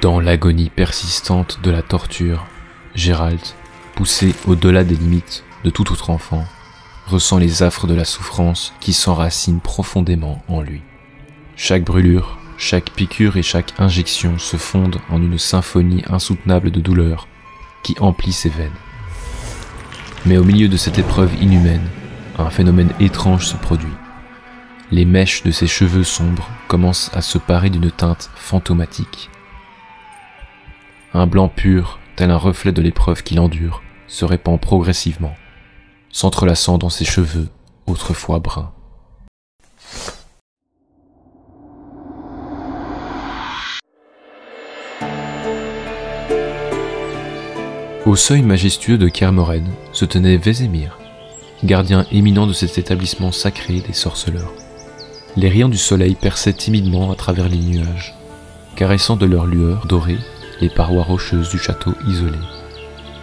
Dans l'agonie persistante de la torture, Gérald, poussé au-delà des limites de tout autre enfant, ressent les affres de la souffrance qui s'enracinent profondément en lui. Chaque brûlure, chaque piqûre et chaque injection se fondent en une symphonie insoutenable de douleur qui emplit ses veines. Mais au milieu de cette épreuve inhumaine, un phénomène étrange se produit. Les mèches de ses cheveux sombres commencent à se parer d'une teinte fantomatique. Un blanc pur, tel un reflet de l'épreuve qu'il endure, se répand progressivement, s'entrelaçant dans ses cheveux, autrefois bruns. Au seuil majestueux de Kermoren se tenait Vézémir, gardien éminent de cet établissement sacré des sorceleurs. Les rayons du soleil perçaient timidement à travers les nuages, caressant de leur lueur dorée les parois rocheuses du château isolé.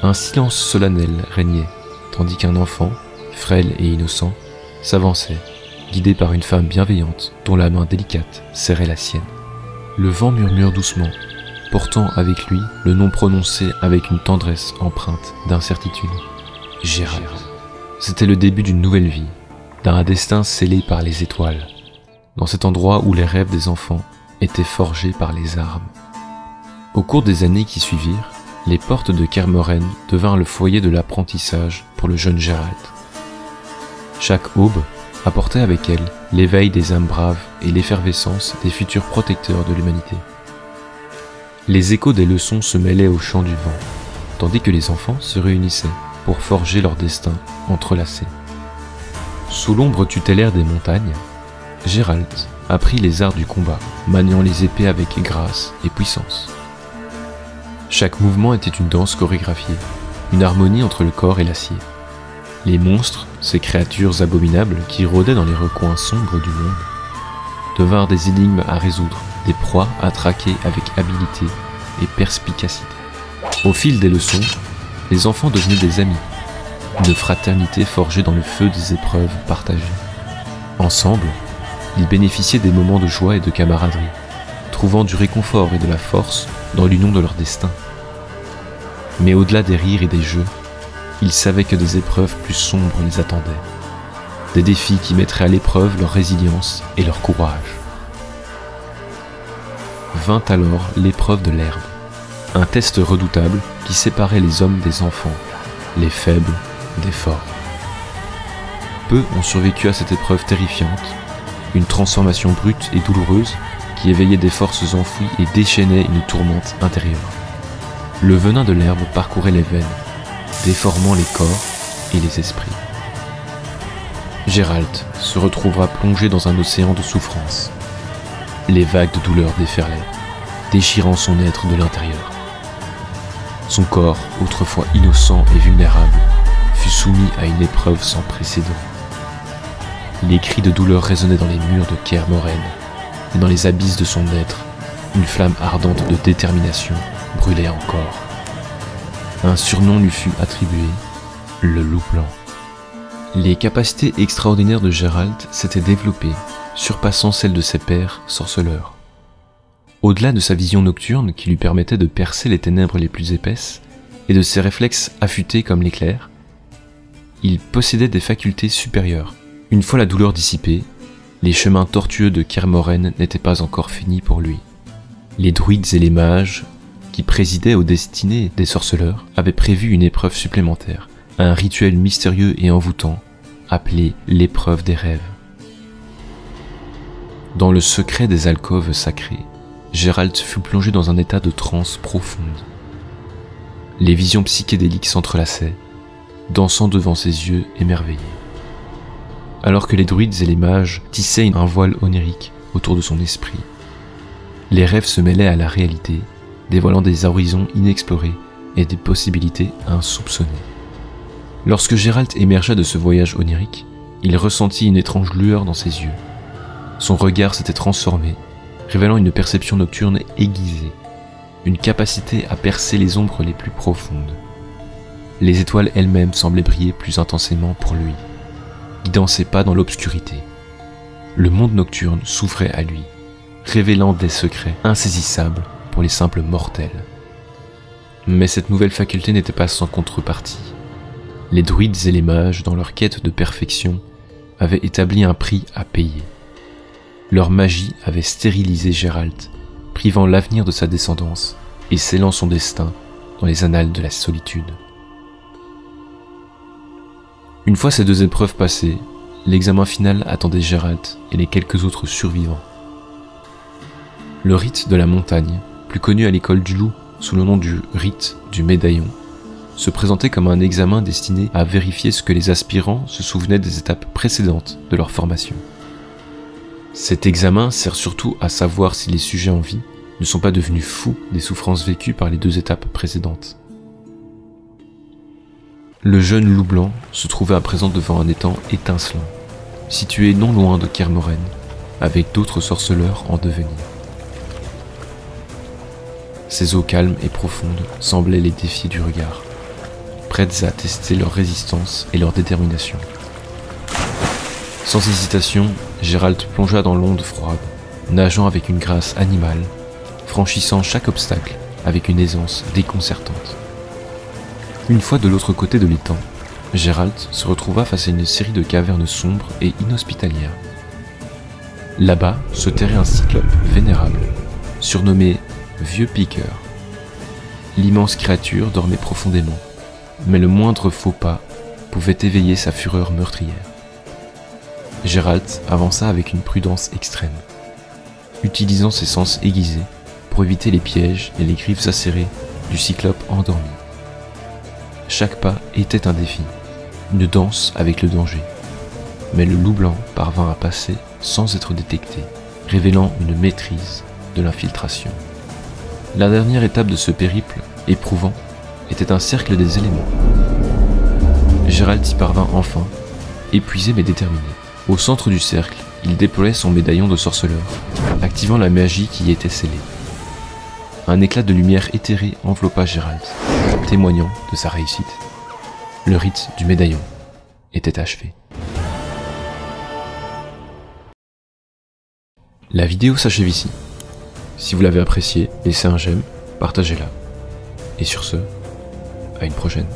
Un silence solennel régnait, tandis qu'un enfant, frêle et innocent, s'avançait, guidé par une femme bienveillante dont la main délicate serrait la sienne. Le vent murmure doucement, portant avec lui le nom prononcé avec une tendresse empreinte d'incertitude. Gérald. C'était le début d'une nouvelle vie, d'un destin scellé par les étoiles, dans cet endroit où les rêves des enfants étaient forgés par les armes. Au cours des années qui suivirent, les portes de Kermoren devinrent le foyer de l'apprentissage pour le jeune Gérald. Chaque aube apportait avec elle l'éveil des âmes braves et l'effervescence des futurs protecteurs de l'humanité. Les échos des leçons se mêlaient au chant du vent, tandis que les enfants se réunissaient pour forger leur destin entrelacé. Sous l'ombre tutélaire des montagnes, Gérald apprit les arts du combat, maniant les épées avec grâce et puissance. Chaque mouvement était une danse chorégraphiée, une harmonie entre le corps et l'acier. Les monstres, ces créatures abominables qui rôdaient dans les recoins sombres du monde, devinrent des énigmes à résoudre, des proies à traquer avec habileté et perspicacité. Au fil des leçons, les enfants devenaient des amis, une fraternité forgée dans le feu des épreuves partagées. Ensemble, ils bénéficiaient des moments de joie et de camaraderie, trouvant du réconfort et de la force dans l'union de leur destin. Mais au-delà des rires et des jeux, ils savaient que des épreuves plus sombres les attendaient, des défis qui mettraient à l'épreuve leur résilience et leur courage. Vint alors l'épreuve de l'herbe, un test redoutable qui séparait les hommes des enfants, les faibles des forts. Peu ont survécu à cette épreuve terrifiante, une transformation brute et douloureuse qui éveillait des forces enfouies et déchaînait une tourmente intérieure. Le venin de l'herbe parcourait les veines, déformant les corps et les esprits. Gérald se retrouvera plongé dans un océan de souffrance. Les vagues de douleur déferlaient, déchirant son être de l'intérieur. Son corps, autrefois innocent et vulnérable, fut soumis à une épreuve sans précédent. Les cris de douleur résonnaient dans les murs de Kermoren, et dans les abysses de son être, une flamme ardente de détermination brûlait encore. Un surnom lui fut attribué, le Loup Blanc. Les capacités extraordinaires de Gérald s'étaient développées, surpassant celles de ses pairs sorceleurs. Au-delà de sa vision nocturne qui lui permettait de percer les ténèbres les plus épaisses, et de ses réflexes affûtés comme l'éclair, il possédait des facultés supérieures. Une fois la douleur dissipée, les chemins tortueux de Kermoren n'étaient pas encore finis pour lui. Les druides et les mages, qui présidaient aux destinées des sorceleurs, avaient prévu une épreuve supplémentaire, un rituel mystérieux et envoûtant, appelé l'épreuve des rêves. Dans le secret des alcôves sacrées, Gérald fut plongé dans un état de transe profonde. Les visions psychédéliques s'entrelaçaient, dansant devant ses yeux émerveillés. Alors que les druides et les mages tissaient un voile onirique autour de son esprit, les rêves se mêlaient à la réalité, dévoilant des horizons inexplorés et des possibilités insoupçonnées. Lorsque Gérald émergea de ce voyage onirique, il ressentit une étrange lueur dans ses yeux. Son regard s'était transformé, révélant une perception nocturne aiguisée, une capacité à percer les ombres les plus profondes. Les étoiles elles-mêmes semblaient briller plus intensément pour lui, guidant ses pas dans l'obscurité. Le monde nocturne s'ouvrait à lui, révélant des secrets insaisissables pour les simples mortels. Mais cette nouvelle faculté n'était pas sans contrepartie. Les druides et les mages, dans leur quête de perfection, avaient établi un prix à payer. Leur magie avait stérilisé Gérald, privant l'avenir de sa descendance et scellant son destin dans les annales de la solitude. Une fois ces deux épreuves passées, l'examen final attendait Gérald et les quelques autres survivants. Le rite de la montagne, plus connu à l'école du loup sous le nom du rite du médaillon, se présentait comme un examen destiné à vérifier ce que les aspirants se souvenaient des étapes précédentes de leur formation. Cet examen sert surtout à savoir si les sujets en vie ne sont pas devenus fous des souffrances vécues par les deux étapes précédentes. Le jeune loup blanc se trouvait à présent devant un étang étincelant, situé non loin de Kermoren, avec d'autres sorceleurs en devenir. Ces eaux calmes et profondes semblaient les défier du regard, prêtes à tester leur résistance et leur détermination. Sans hésitation, Gérald plongea dans l'onde froide, nageant avec une grâce animale, franchissant chaque obstacle avec une aisance déconcertante. Une fois de l'autre côté de l'étang, Gérald se retrouva face à une série de cavernes sombres et inhospitalières. Là-bas se terrait un cyclope vénérable, surnommé Vieux Piqueur. L'immense créature dormait profondément, mais le moindre faux pas pouvait éveiller sa fureur meurtrière. Gérald avança avec une prudence extrême, utilisant ses sens aiguisés pour éviter les pièges et les griffes acérées du cyclope endormi. Chaque pas était un défi, une danse avec le danger, mais le loup blanc parvint à passer sans être détecté, révélant une maîtrise de l'infiltration. La dernière étape de ce périple éprouvant était un cercle des éléments. Gérald y parvint enfin, épuisé mais déterminé. Au centre du cercle, il déployait son médaillon de sorceleur, activant la magie qui y était scellée. Un éclat de lumière éthérée enveloppa Gérald, témoignant de sa réussite. Le rite du médaillon était achevé. La vidéo s'achève ici. Si vous l'avez appréciée, laissez un j'aime, partagez-la. Et sur ce, à une prochaine.